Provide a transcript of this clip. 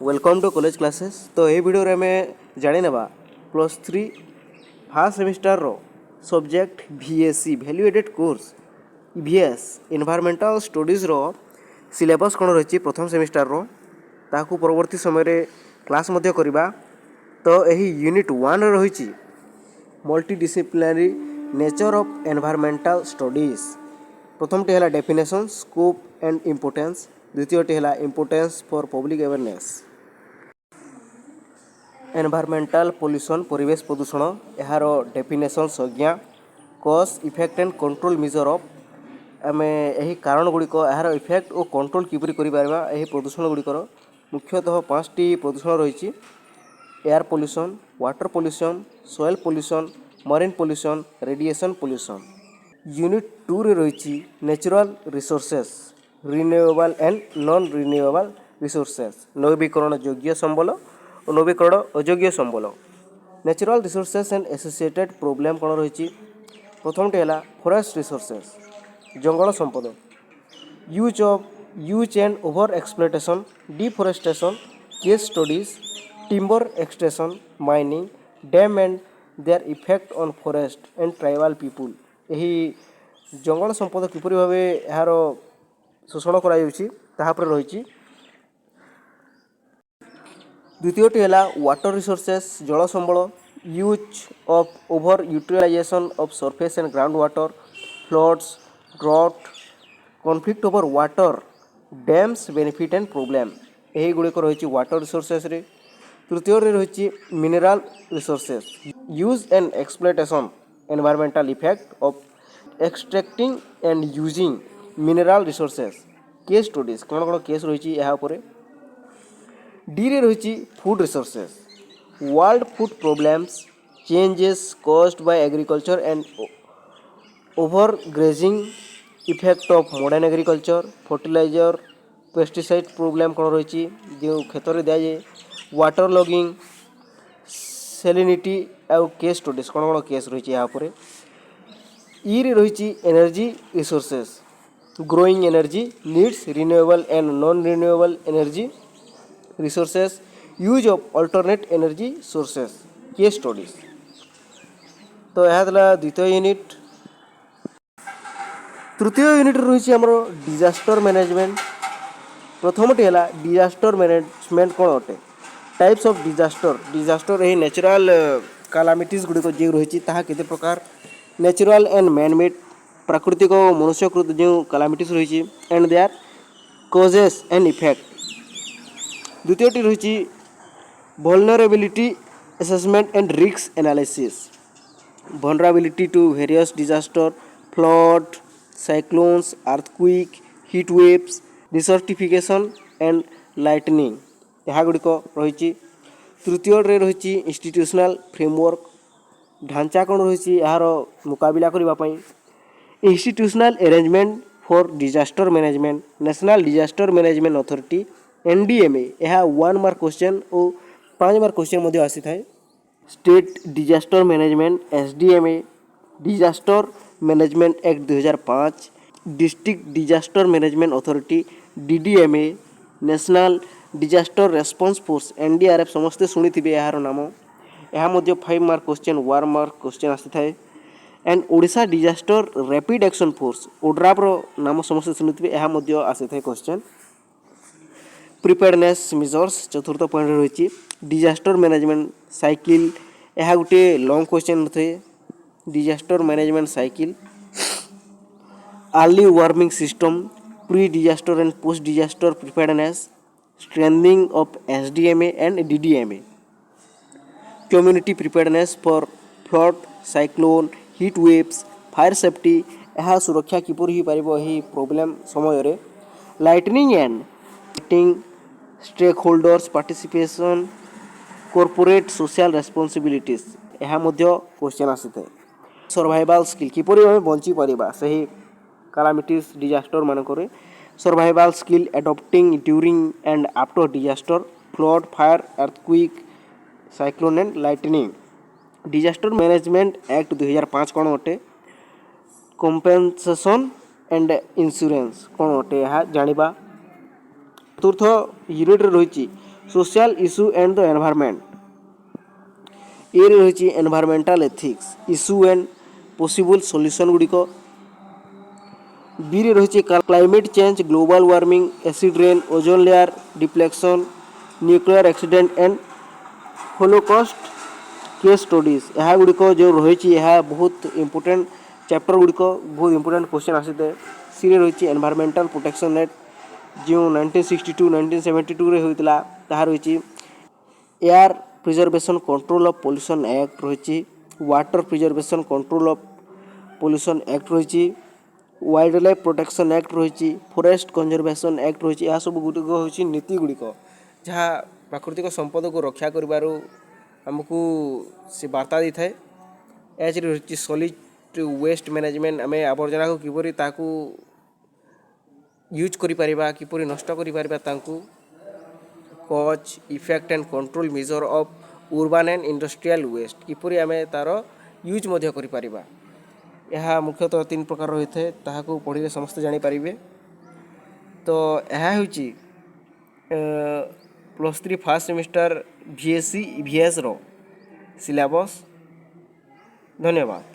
Welcome to college classes. तो ये video रे में जानी नेबा +3 फर्स्ट सेमिस्टर रो subject VSc value added course EVS environmental studies रो सिलेबस कौन रही प्रथम सेमिस्टर रो ताकू परवर्ती समय रे क्लास मध्य करिबा। तो यही यूनिट 1 रही multidisciplinary nature of environmental studies. प्रथमटी है डेफिनेशन स्कोप एंड इम्पोर्टेंस, द्वितीयटी है importance for public awareness. Environmental pollution परिवेश प्रदूषण यार डेफिनेशन संज्ञा cause effect and control measure of आम यही कारण गुड़िक यार इफेक्ट और कंट्रोल किपरि करि पारबा। यही प्रदूषण गुड़िकर मुख्यतः 5टी प्रदूषण रही air pollution, water pollution, soil pollution, marine pollution, radiation pollution. Unit 2 रे रही natural resources renewable and non renewable resources नवीकरण योग्य संबल और नवीकरण अयोग्य संबल। Natural resources and associated problem कौन रही प्रथमटी है फॉरेस्ट रिसोर्सेस जंगल संपद use and over exploitation deforestation case studies timber extraction mining dam and their effect on forest and tribal people. यही जंगल संपद किपरि भाव यार शोषण कर रही। द्वितीयटी है वाटर रिसोर्सेस जल संबल use of over utilization of surface and ground water floods drought conflict over water dams benefit and problem. यही गुड़िक रही वाटर रिसोर्सेस रे। तृतीय रही mineral resources use and exploitation environmental effect of extracting and using mineral resources case studies कौन कौन case रही यहाँ पर। डी रे रही food resources world food problems changes caused by agriculture and over grazing effect of modern agriculture fertiliser pesticide problem कौन रही जो खेत में दिया जाए वाटर लॉगिंग सेलिनिटी आउ केस स्टडीज कौन कौन केस रही यहाँ पर। ई रे रही energy resources growing energy needs renewable and non renewable energy resources use of alternate energy sources case studies. तो यह द्वितीय यूनिट। तृतीय यूनिट रही आमर डिजास्टर मैनेजमेंट। प्रथमटी है डिजास्टर मैनेजमेंट कौन अटे टाइप्स ऑफ डिजास्टर यही नेचुरल कैलामिटीज गुड़िक जो रही केते प्रकार नेचुरल एंड मैनमेड प्राकृतिक और मनुष्यकृत जो कैलामिटीज रही and their causes and effect. द्वितीयटी रही vulnerability assessment and risk analysis vulnerability to various disaster flood cyclones earthquake heat waves desertification and lightning यहाँ गुड़िक रही। तृतीय रही इंस्टीट्यूशनल फ्रेमवर्क ढांचा कौन रही यार मुकाबला करने institutional arrangement for disaster management national disaster management authority NDMA यह 1 मार्क क्वेश्चन और 5 मार्क क्वेश्चन आसी थाए। State disaster management SDMA disaster management act 2005 district disaster management authority DDMA national disaster response force NDRF समस्ते शुणी थे यार नाम यह 5 मार्क क्वेश्चन 1 मार्क क्वेश्चन आसी थाए। And Odisha disaster rapid action force ODRAF नाम समस्ते शुणी थे यह आसी थाए क्वेश्चन। प्रिपेयरनेस मेजर्स चतुर्थ पॉइंट रही डिजास्टर मैनेजमेंट साइकिल यह गोटे लॉन्ग क्वेश्चन थे disaster management cycle early warning system pre disaster and post disaster preparedness strengthening of SDMA and DDMA community preparedness for flood cyclone heat waves fire safety यह सुरक्षा किपर हो पार यही problem समय lightning and stake holders participation corporate social responsibilities यह question आसी थाए। Survival skill किपरि आम bunchy Paribas सही कैलामिटीज डिजास्टर मानक survival skill adopting during and after disaster flood fire earthquake cyclone and lightning. Disaster management act 2005 कौन अटे compensation and insurance कौन अटे यह जानिबा। चतुर्थ यूनिट रही social issue and the environment A रही environmental ethics issue and possible solution गुड़िक B रही climate change global warming acid rain ozone layer depletion nuclear accident and holocaust case studies यह गुड़िक जो रही बहुत इंपोर्टेंट चैप्टर गुड़िक बहुत इंपोर्टेंट क्वेश्चन आसी थे सी रही एनवायरमेंटल प्रोटेक्शन एक्ट जो 1962 1972 रे होता ताहा रही air preservation control of pollution act रही water preservation control of pollution act रही वाइल्ड लाइफ प्रोटेक्शन एक्ट रही फॉरेस्ट कंजर्वेशन एक्ट रही यह सब गुड़िक हूँ नीति गुड़िक जहाँ प्राकृतिक संपद को रक्षा करूँ आमको से वार्ता दी थाए एच रही सॉलिड वेस्ट मैनेजमेंट आम आवर्जना को किपरि ताकू यूज करिपरिबा किपरि नष्ट करिपरिबा तांकू cause effect and control measure of urban and industrial waste किपरि आम तार यूज मध्य करिपरिबा यह मुख्यतः 3 प्रकार रही है ताहाकू पढ़िले समस्ते जानिपारिबे। तो यह हूँ +3 फर्स्ट सेमिस्टर VSC EVS रो सिलेबस। धन्यवाद।